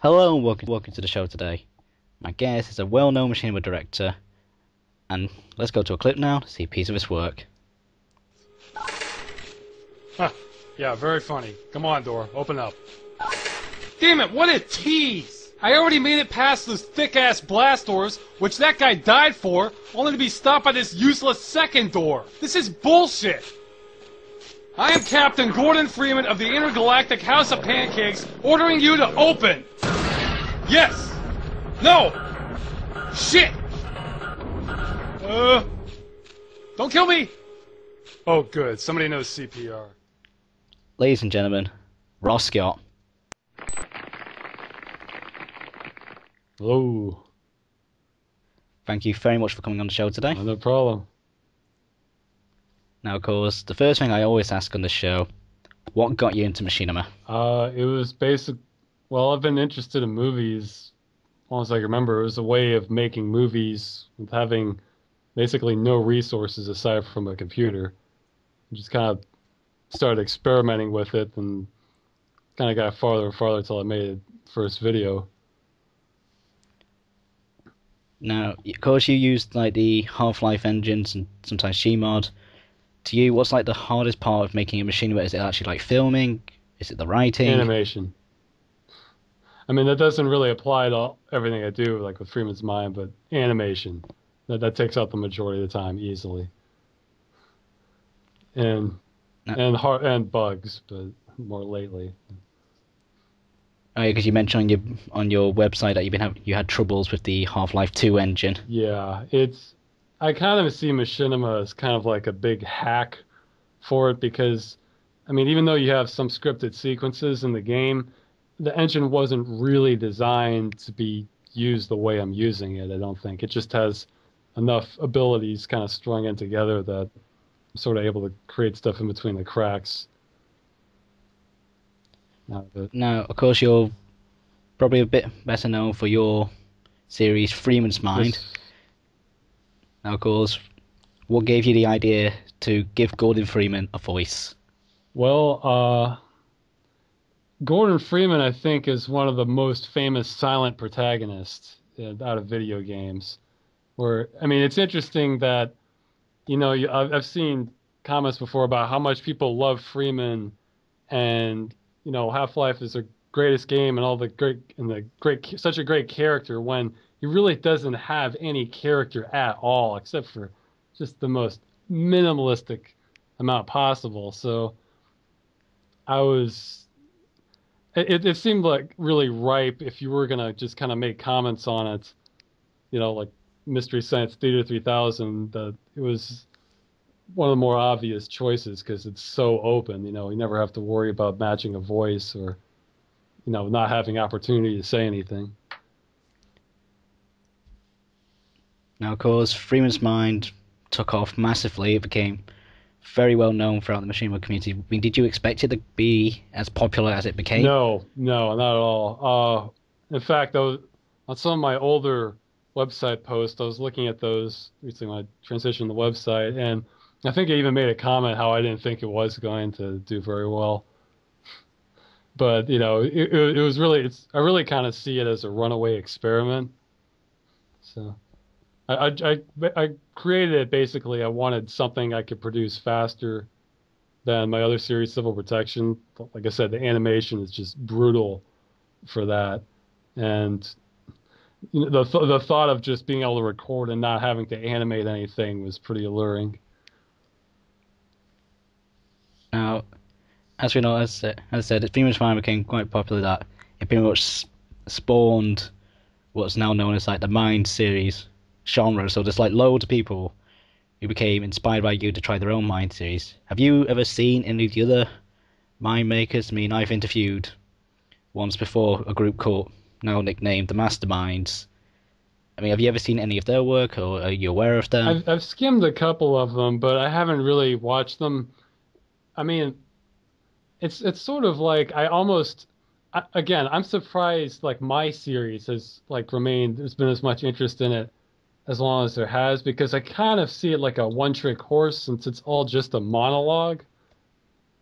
Hello and welcome to the show today. My guest is a well-known machinima director, and let's go to a clip now to see a piece of his work. Huh. Yeah, very funny. Come on, door. Open up. Damn it, what a tease! I already made it past those thick-ass blast doors, which that guy died for, only to be stopped by this useless second door. This is bullshit! I am Captain Gordon Freeman of the Intergalactic House of Pancakes, ordering you to open! Yes! No! Shit! Don't kill me! Oh, good. Somebody knows CPR. Ladies and gentlemen, Ross Scott. Hello. Thank you very much for coming on the show today. No problem. Now, of course, the first thing I always ask on the show, what got you into machinima? It was basic. Well, I've been interested in movies as long as I can remember. It was a way of making movies with having basically no resources aside from a computer. Just kind of started experimenting with it and kind of got farther and farther until I made the first video. Now, of course, you used like the Half-Life engines and sometimes Gmod. To you, what's like the hardest part of making a machinima? Is it actually like filming? Is it the writing? Animation. I mean, that doesn't really apply to everything I do, like with Freeman's Mind, but animation. That takes out the majority of the time easily. And bugs, but more lately. Oh yeah, because you mentioned on your website that you had troubles with the Half-Life 2 engine. Yeah, I kind of see machinima as kind of like a big hack for it because, I mean, even though you have some scripted sequences in the game, the engine wasn't really designed to be used the way I'm using it, I don't think. It just has enough abilities kind of strung in together that I'm sort of able to create stuff in between the cracks. Now, of course, you're probably a bit better known for your series Freeman's Mind. Now, of course, what gave you the idea to give Gordon Freeman a voice? Well, Gordon Freeman, I think, is one of the most famous silent protagonists out of video games. Where, I mean, it's interesting that, you know, I've seen comments before about how much people love Freeman, and you know, Half-Life is the greatest game and such a great character when he really doesn't have any character at all, except for just the most minimalistic amount possible. So it seemed like really ripe if you were gonna just kind of make comments on it, you know, like Mystery Science Theater 3000. It was one of the more obvious choices because it's so open. You know, you never have to worry about matching a voice or, you know, not having opportunity to say anything. Now, of course, Freeman's Mind took off massively. It became very well known throughout the machinima community. I mean, did you expect it to be as popular as it became? No, not at all. In fact, on some of my older website posts, I was looking at those recently when I transitioned the website, and I think I even made a comment how I didn't think it was going to do very well. But, you know, it was really, I really kind of see it as a runaway experiment. So I created it basically. I wanted something I could produce faster than my other series, Civil Protection. Like I said, the animation is just brutal for that. And you know, the thought of just being able to record and not having to animate anything was pretty alluring. Now, as we know, as I said, Freeman's Mind became quite popular. That it pretty much spawned what's now known as like the Mind series genre. So there's like loads of people who became inspired by you to try their own Mind series. Have you ever seen any of the other Mind makers? I mean, I've interviewed once before a group called, now nicknamed the Masterminds. I mean, have you ever seen any of their work, or are you aware of them? I've skimmed a couple of them, but I haven't really watched them. I mean, it's sort of like again, I'm surprised like my series has like remained, there's been as much interest in it as long as there has, because I kind of see it like a one-trick horse since it's all just a monologue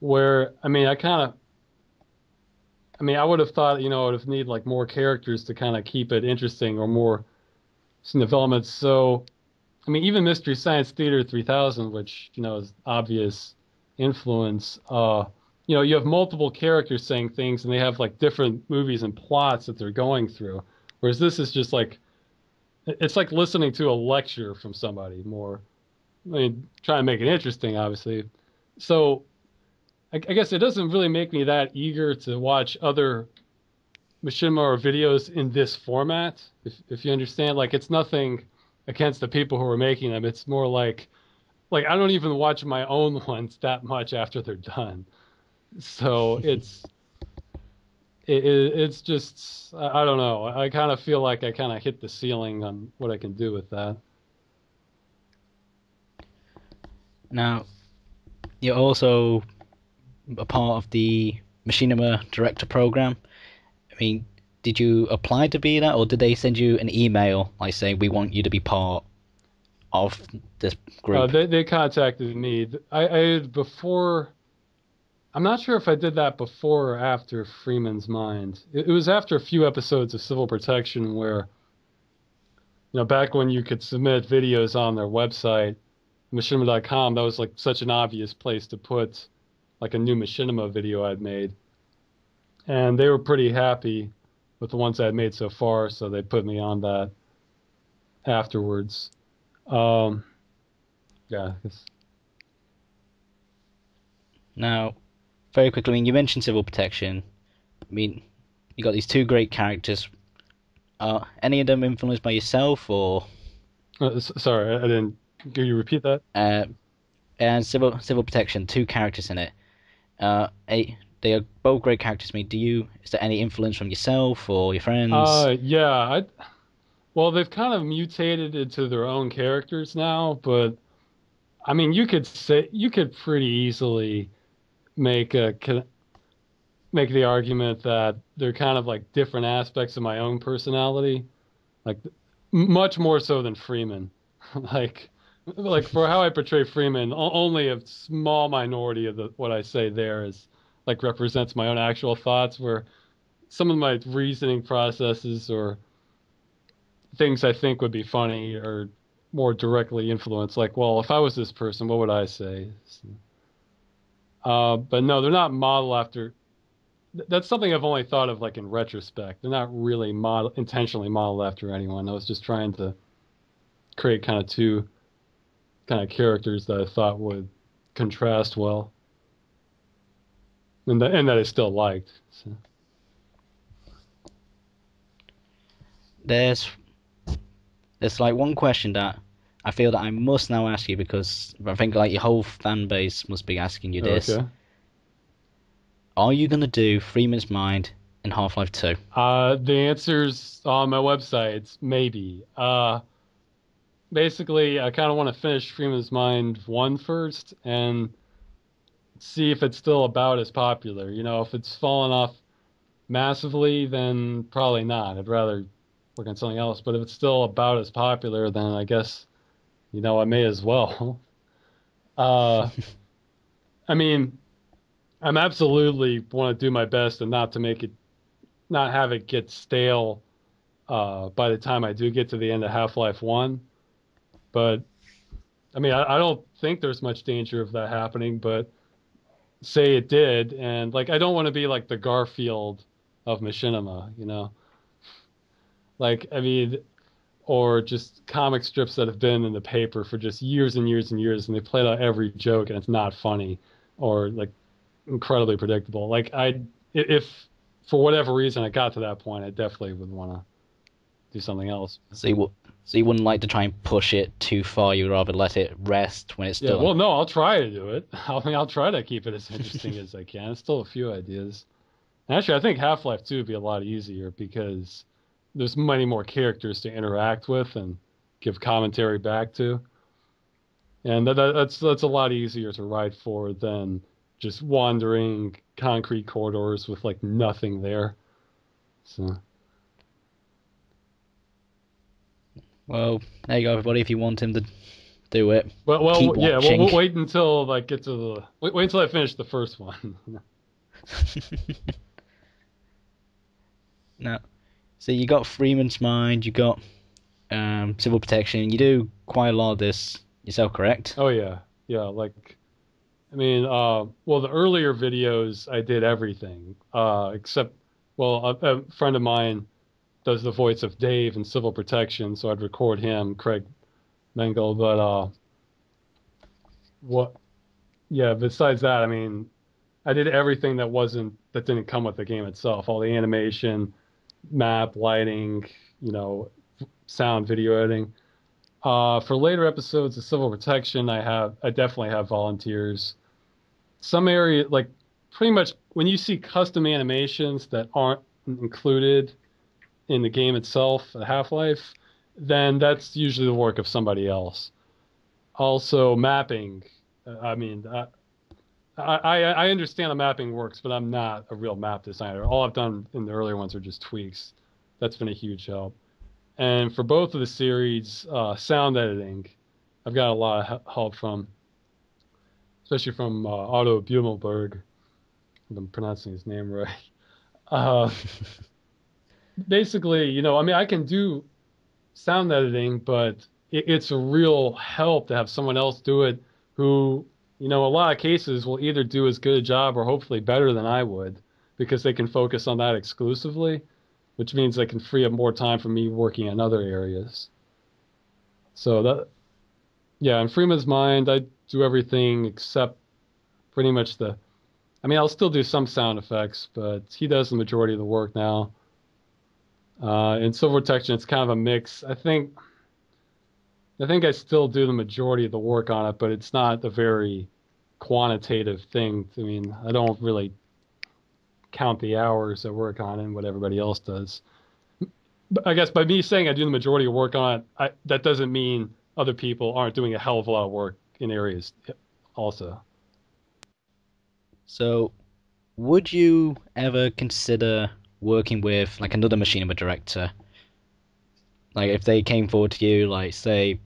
where, I mean, mean, I would have thought, it would have need like more characters to kind of keep it interesting or more some development. So, I mean, even Mystery Science Theater 3000, which, is obvious influence, you have multiple characters saying things and they have like different movies and plots that they're going through. Whereas this is just like, it's like listening to a lecture from somebody more. I mean, trying to make it interesting, obviously. So I guess it doesn't really make me that eager to watch other machinima or videos in this format, if you understand. Like, it's nothing against the people who are making them. It's more like I don't even watch my own ones that much after they're done. So it's just, I don't know. I kind of feel like I kind of hit the ceiling on what I can do with that. Now, you're also a part of the Machinima Director Program. I mean, did you apply to be that, or did they send you an email like saying we want you to be part of this group? They contacted me. I before. I'm not sure if I did that before or after Freeman's Mind. It was after a few episodes of Civil Protection where, back when you could submit videos on their website, machinima.com, that was like such an obvious place to put like a new machinima video I'd made. And they were pretty happy with the ones I'd made so far, so they put me on that afterwards. Yeah. Now, very quickly, I mean, you mentioned Civil Protection. I mean, you got these two great characters. Are any of them influenced by yourself, or? Sorry, I didn't. Can you repeat that? And Civil Protection, two characters in it. They are both great characters to me. Is there any influence from yourself or your friends? Yeah. Well, they've kind of mutated into their own characters now, but I mean, you could pretty easily make the argument that they're kind of like different aspects of my own personality, like much more so than Freeman. like for how I portray Freeman, only a small minority of what I say there is like represents my own actual thoughts, where some of my reasoning processes or things I think would be funny are more directly influenced. Like, well, if I was this person, what would I say? But no, they're not modeled after. That's something I've only thought of like in retrospect. They're not really intentionally modeled after anyone. I was just trying to create kind of two kind of characters that I thought would contrast well, and that I still liked. So. There's like one question that I feel that I must now ask you, because I think like your whole fan base must be asking you this. Okay. Are you gonna do Freeman's Mind in Half-Life 2? The answer's on my website. It's maybe. Basically, I kind of want to finish Freeman's Mind 1 first and see if it's still about as popular. If it's fallen off massively, then probably not. I'd rather work on something else. But if it's still about as popular, then I guess, I may as well. I mean, I'm absolutely want to do my best and not have it get stale by the time I do get to the end of Half-Life 1. But, I mean, I don't think there's much danger of that happening, but say it did, and, like, I don't want to be like the Garfield of Machinima, Like, I mean, or just comic strips that have been in the paper for just years and years and years, and they played out every joke and it's not funny, or, like, incredibly predictable. Like, if for whatever reason I got to that point, I definitely would want to do something else. So you wouldn't like to try and push it too far. You'd rather let it rest when it's done. Well, no, I'll try to do it. I'll try to keep it as interesting as I can. It's still a few ideas. And actually, I think Half-Life 2 would be a lot easier because there's many more characters to interact with and give commentary back to. And that's a lot easier to write for than just wandering concrete corridors with like nothing there. So. Well, there you go, everybody. If you want him to do it, well, yeah. We'll wait until wait until I finish the first one. Now, so you got Freeman's Mind, you got Civil Protection. You do quite a lot of this yourself, correct? Oh yeah, yeah. Like, I mean, well, the earlier videos I did everything except, well, a friend of mine does the voice of Dave in Civil Protection, so I'd record him, Craig Mengel. But what? Yeah. Besides that, I mean, I did everything that didn't come with the game itself. All the animation, map, lighting, you know, sound, video editing. For later episodes of Civil Protection, I definitely have volunteers. Some area, like pretty much when you see custom animations that aren't included in the game itself, Half-Life, then that's usually the work of somebody else. Also, mapping. I mean, I understand how mapping works, but I'm not a real map designer. All I've done in the earlier ones are just tweaks. That's been a huge help. And for both of the series, sound editing, I've got a lot of help from, especially from Otto Bumelberg, if I'm pronouncing his name right. Uh, Basically, you know, I mean, I can do sound editing, but it's a real help to have someone else do it who, you know, a lot of cases will either do as good a job or hopefully better than I would because they can focus on that exclusively, which means they can free up more time for me working in other areas. So that, yeah, in Freeman's Mind, I do everything except pretty much I mean, I'll still do some sound effects, but he does the majority of the work now. In Civil Protection, it's kind of a mix. I think I still do the majority of the work on it, but it's not a very quantitative thing. I mean, I don't really count the hours I work on it and what everybody else does. But I guess by me saying I do the majority of work on it, that doesn't mean other people aren't doing a hell of a lot of work in areas also. So, would you ever consider working with like another machinima director? Like if they came forward to you, like say,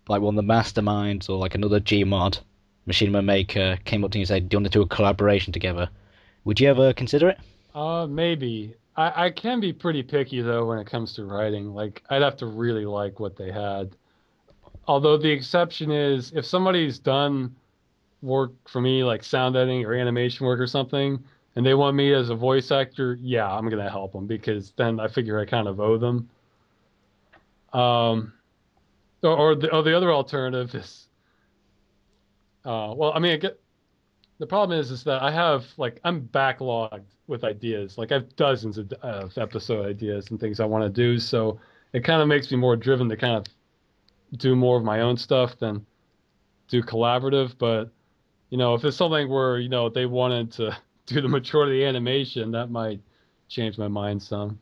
like one of the masterminds or like another Gmod machinima maker came up to you and said, "Do you want to do a collaboration together?" Would you ever consider it? Maybe. I can be pretty picky though when it comes to writing. Like I'd have to really like what they had. Although the exception is if somebody's done work for me like sound editing or animation work or something, and they want me as a voice actor, yeah, I'm gonna help them because then I figure I kind of owe them. Um, or the other alternative is, well, I mean, the problem is that I have like I'm backlogged with ideas. Like I have dozens of episode ideas and things I want to do. So it kind of makes me more driven to kind of do more of my own stuff than do collaborative. But you know, if it's something where you know they wanted to do the majority of the animation, that might change my mind some.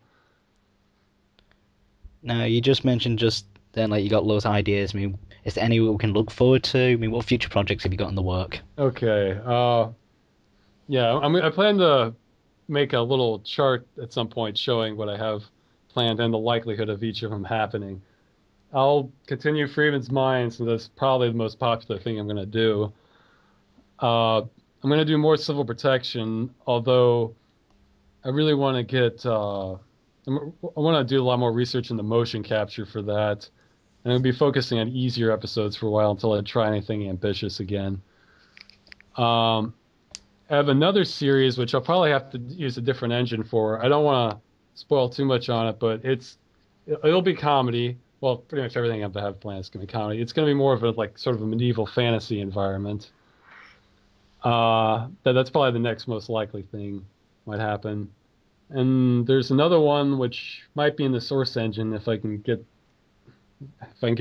Now, you just mentioned just then like you got loads of ideas. I mean, is there any we can look forward to? I mean, what future projects have you got in the work? Okay. Yeah, I plan to make a little chart at some point showing what I have planned and the likelihood of each of them happening. I'll continue Freeman's Mind, so that's probably the most popular thing I'm going to do. I'm going to do more Civil Protection, although I really want to I want to do a lot more research into motion capture for that. And I'm going to be focusing on easier episodes for a while until I try anything ambitious again. Um, I have another series which I'll probably have to use a different engine for. I don't want to spoil too much on it, but it'll be comedy. Well, pretty much everything I have planned is going to be comedy. It's going to be more of a like sort of a medieval fantasy environment. That's probably the next most likely thing might happen. And there's another one which might be in the source engine if I can get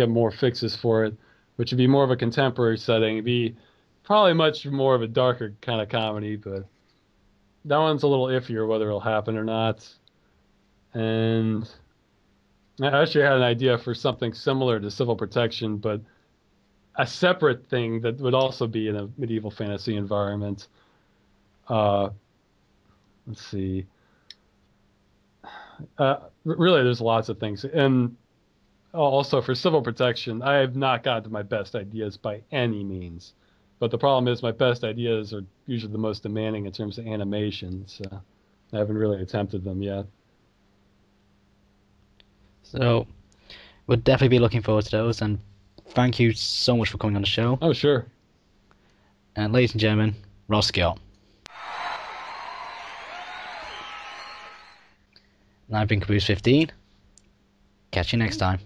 more fixes for it, which would be more of a contemporary setting. It'd be probably much more of a darker kind of comedy, but that one's a little iffier whether it'll happen or not. And I actually had an idea for something similar to Civil Protection, but a separate thing that would also be in a medieval fantasy environment. Uh, let's see. Really, there's lots of things. And also for Civil Protection, I have not gotten to my best ideas by any means. But the problem is my best ideas are usually the most demanding in terms of animation, so I haven't really attempted them yet. So we'll definitely be looking forward to those. And thank you so much for coming on the show. Oh, sure. And ladies and gentlemen, Ross Scott. And I've been Caboos15. Catch you next time.